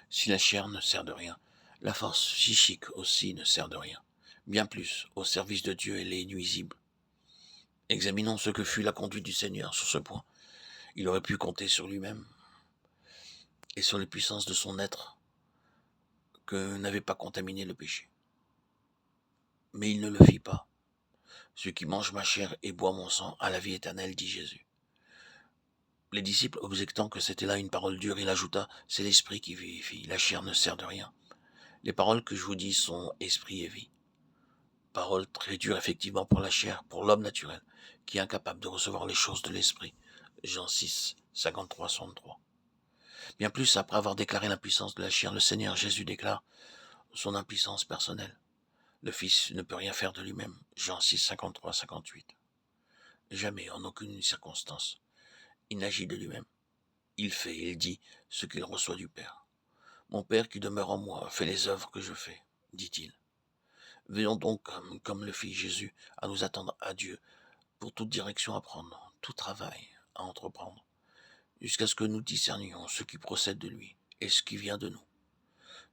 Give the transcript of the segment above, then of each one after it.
Si la chair ne sert de rien, la force psychique aussi ne sert de rien. Bien plus, au service de Dieu, elle est nuisible. Examinons ce que fut la conduite du Seigneur sur ce point. Il aurait pu compter sur lui-même et sur les puissances de son être que n'avait pas contaminé le péché. Mais il ne le fit pas. Celui qui mange ma chair et boit mon sang a la vie éternelle, dit Jésus. Les disciples, objectant que c'était là une parole dure, il ajouta, c'est l'esprit qui vivifie, la chair ne sert de rien. Les paroles que je vous dis sont esprit et vie. Paroles très dures effectivement pour la chair, pour l'homme naturel, qui est incapable de recevoir les choses de l'esprit. Jean 6, 53, 63. Bien plus, après avoir déclaré l'impuissance de la chair, le Seigneur Jésus déclare son impuissance personnelle. Le Fils ne peut rien faire de lui-même. Jean 6, 53, 58. Jamais, en aucune circonstance, il n'agit de lui-même. Il fait, il dit ce qu'il reçoit du Père. Mon Père qui demeure en moi fait les œuvres que je fais, dit-il. Veillons donc, comme le fit Jésus, à nous attendre à Dieu pour toute direction à prendre, tout travail à entreprendre, jusqu'à ce que nous discernions ce qui procède de lui et ce qui vient de nous,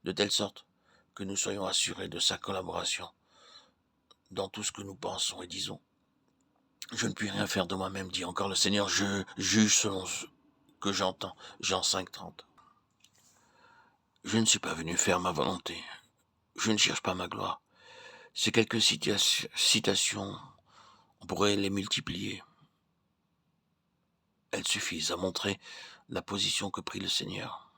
de telle sorte que nous soyons assurés de sa collaboration dans tout ce que nous pensons et disons. Je ne puis rien faire de moi-même, dit encore le Seigneur, je juge selon ce que j'entends. Jean 5, 30. Je ne suis pas venu faire ma volonté, je ne cherche pas ma gloire. Ces quelques citations, on pourrait les multiplier. Elles suffisent à montrer la position que prit le Seigneur.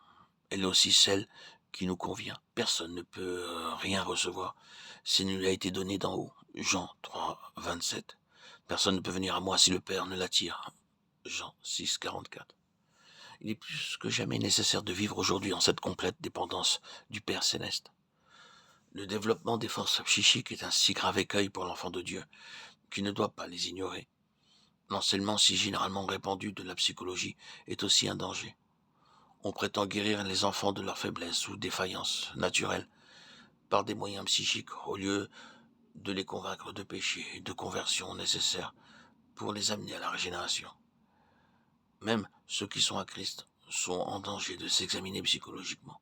Elle est aussi celle qui nous convient. Personne ne peut rien recevoir s'il ne lui a été donné d'en haut. Jean 3, 27. Personne ne peut venir à moi si le Père ne l'attire. Jean 6, 44. Il est plus que jamais nécessaire de vivre aujourd'hui en cette complète dépendance du Père Céleste. Le développement des forces psychiques est un si grave écueil pour l'enfant de Dieu qu'il ne doit pas les ignorer. L'enseignement si généralement répandu de la psychologie est aussi un danger. On prétend guérir les enfants de leur faiblesse ou défaillance naturelle par des moyens psychiques au lieu de les convaincre de péché et de conversion nécessaires pour les amener à la régénération. Même ceux qui sont à Christ sont en danger de s'examiner psychologiquement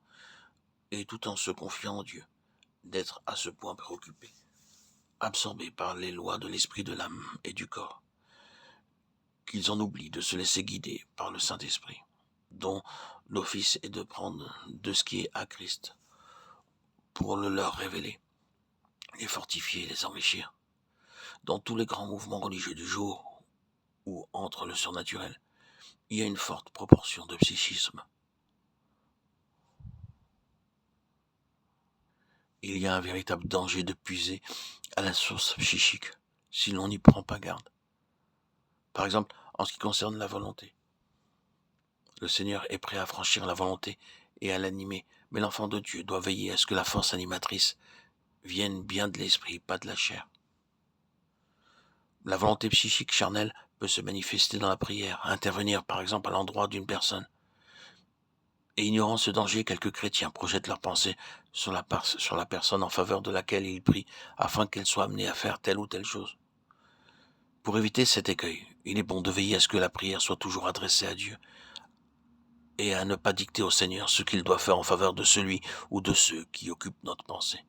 et tout en se confiant en Dieu, d'être à ce point préoccupés, absorbés par les lois de l'esprit de l'âme et du corps, qu'ils en oublient de se laisser guider par le Saint-Esprit, dont l'office est de prendre de ce qui est à Christ pour le leur révéler, les fortifier et les enrichir. Dans tous les grands mouvements religieux du jour où entre le surnaturel, il y a une forte proportion de psychisme. Il y a un véritable danger de puiser à la source psychique si l'on n'y prend pas garde. Par exemple, en ce qui concerne la volonté. Le Seigneur est prêt à franchir la volonté et à l'animer, mais l'enfant de Dieu doit veiller à ce que la force animatrice vienne bien de l'esprit, pas de la chair. La volonté psychique charnelle peut se manifester dans la prière, intervenir par exemple à l'endroit d'une personne. Et ignorant ce danger, quelques chrétiens projettent leurs pensées sur la personne en faveur de laquelle ils prient, afin qu'elle soit amenée à faire telle ou telle chose. Pour éviter cet écueil, il est bon de veiller à ce que la prière soit toujours adressée à Dieu, et à ne pas dicter au Seigneur ce qu'il doit faire en faveur de celui ou de ceux qui occupent notre pensée.